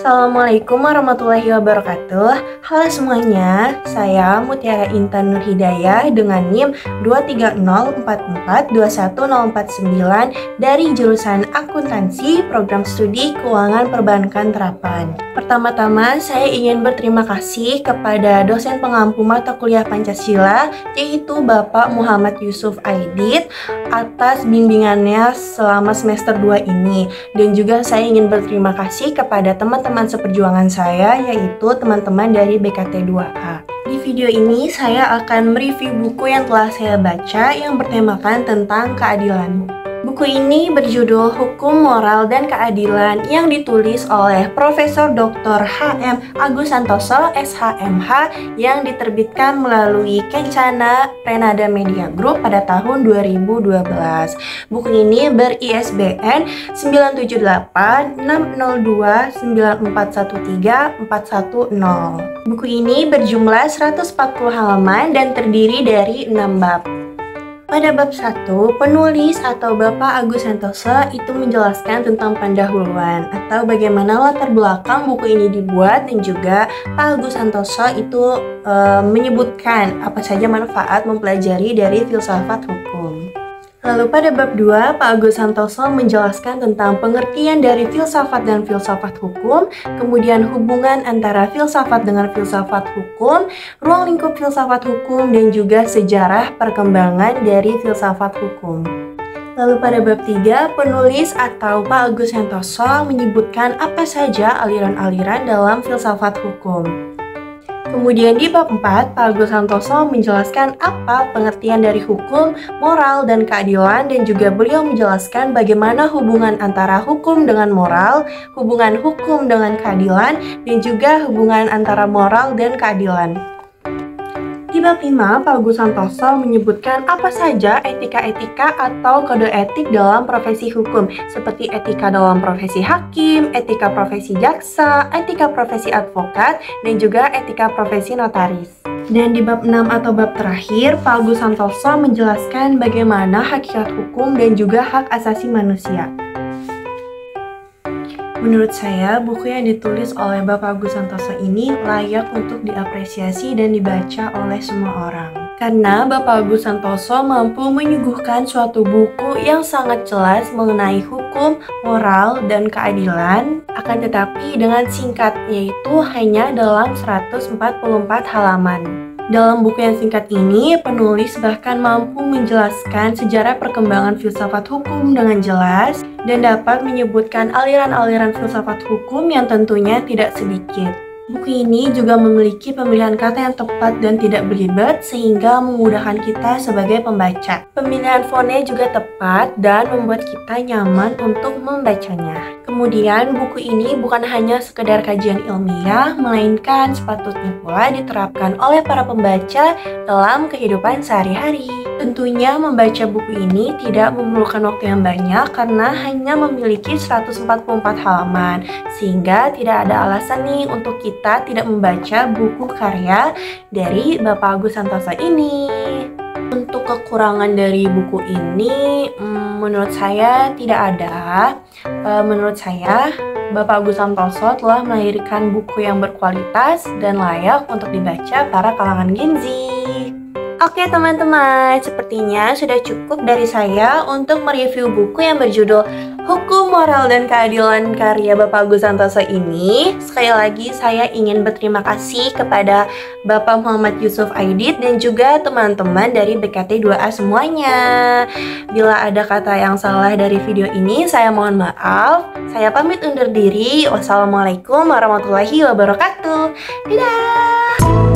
Assalamualaikum warahmatullahi wabarakatuh. Halo semuanya, saya Mutiara Intan Nur Hidayah dengan NIM 23044210049 dari jurusan Akuntansi Program Studi Keuangan Perbankan Terapan. Pertama-tama, saya ingin berterima kasih kepada dosen pengampu mata kuliah Pancasila, yaitu Bapak Muhammad Yusuf Aidit, atas bimbingannya selama semester 2 ini. Dan juga saya ingin berterima kasih kepada teman-teman seperjuangan saya, yaitu teman-teman dari BKT2A. Di video ini saya akan mereview buku yang telah saya baca yang bertemakan tentang keadilan. Buku ini berjudul Hukum, Moral, dan Keadilan yang ditulis oleh Profesor Dr. H.M. Agus Santoso, SHMH, yang diterbitkan melalui Kencana Renada Media Group pada tahun 2012. Buku ini ber-ISBN 978-602-9413-410. Buku ini berjumlah 140 halaman dan terdiri dari 6 bab. Pada bab 1, penulis atau Bapak Agus Santoso itu menjelaskan tentang pendahuluan atau bagaimana latar belakang buku ini dibuat, dan juga Pak Agus Santoso itu menyebutkan apa saja manfaat mempelajari dari filsafat hukum. Lalu pada bab 2, Pak Agus Santoso menjelaskan tentang pengertian dari filsafat dan filsafat hukum, kemudian hubungan antara filsafat dengan filsafat hukum, ruang lingkup filsafat hukum, dan juga sejarah perkembangan dari filsafat hukum. Lalu pada bab 3, penulis atau Pak Agus Santoso menyebutkan apa saja aliran-aliran dalam filsafat hukum. Kemudian di bab 4, Pak Agus Santoso menjelaskan apa pengertian dari hukum, moral, dan keadilan, dan juga beliau menjelaskan bagaimana hubungan antara hukum dengan moral, hubungan hukum dengan keadilan, dan juga hubungan antara moral dan keadilan. Di bab 5, Pak Agus Santoso menyebutkan apa saja etika-etika atau kode etik dalam profesi hukum, seperti etika dalam profesi hakim, etika profesi jaksa, etika profesi advokat, dan juga etika profesi notaris. Dan di bab 6 atau bab terakhir, Pak Agus Santoso menjelaskan bagaimana hakikat hukum dan juga hak asasi manusia. Menurut saya, buku yang ditulis oleh Bapak Agus Santoso ini layak untuk diapresiasi dan dibaca oleh semua orang. Karena Bapak Agus Santoso mampu menyuguhkan suatu buku yang sangat jelas mengenai hukum, moral, dan keadilan, akan tetapi dengan singkat, yaitu hanya dalam 144 halaman. Dalam buku yang singkat ini, penulis bahkan mampu menjelaskan sejarah perkembangan filsafat hukum dengan jelas dan dapat menyebutkan aliran-aliran filsafat hukum yang tentunya tidak sedikit. Buku ini juga memiliki pemilihan kata yang tepat dan tidak berlibat sehingga memudahkan kita sebagai pembaca. Pemilihan fontnya juga tepat dan membuat kita nyaman untuk membacanya. Kemudian buku ini bukan hanya sekedar kajian ilmiah, melainkan sepatutnya pula diterapkan oleh para pembaca dalam kehidupan sehari-hari. Tentunya membaca buku ini tidak memerlukan waktu yang banyak karena hanya memiliki 144 halaman, sehingga tidak ada alasan nih untuk kita tidak membaca buku karya dari Bapak Agus Santoso ini. Untuk kekurangan dari buku ini, menurut saya tidak ada. Menurut saya, Bapak Agus Santoso telah melahirkan buku yang berkualitas dan layak untuk dibaca para kalangan Gen Z. Oke teman-teman, sepertinya sudah cukup dari saya untuk mereview buku yang berjudul Hukum, Moral, dan Keadilan karya Bapak Agus Santoso ini. Sekali lagi saya ingin berterima kasih kepada Bapak Muhammad Yusuf Aidit dan juga teman-teman dari BKT2A semuanya. Bila ada kata yang salah dari video ini, saya mohon maaf. Saya pamit undur diri. Wassalamualaikum warahmatullahi wabarakatuh. Dadah!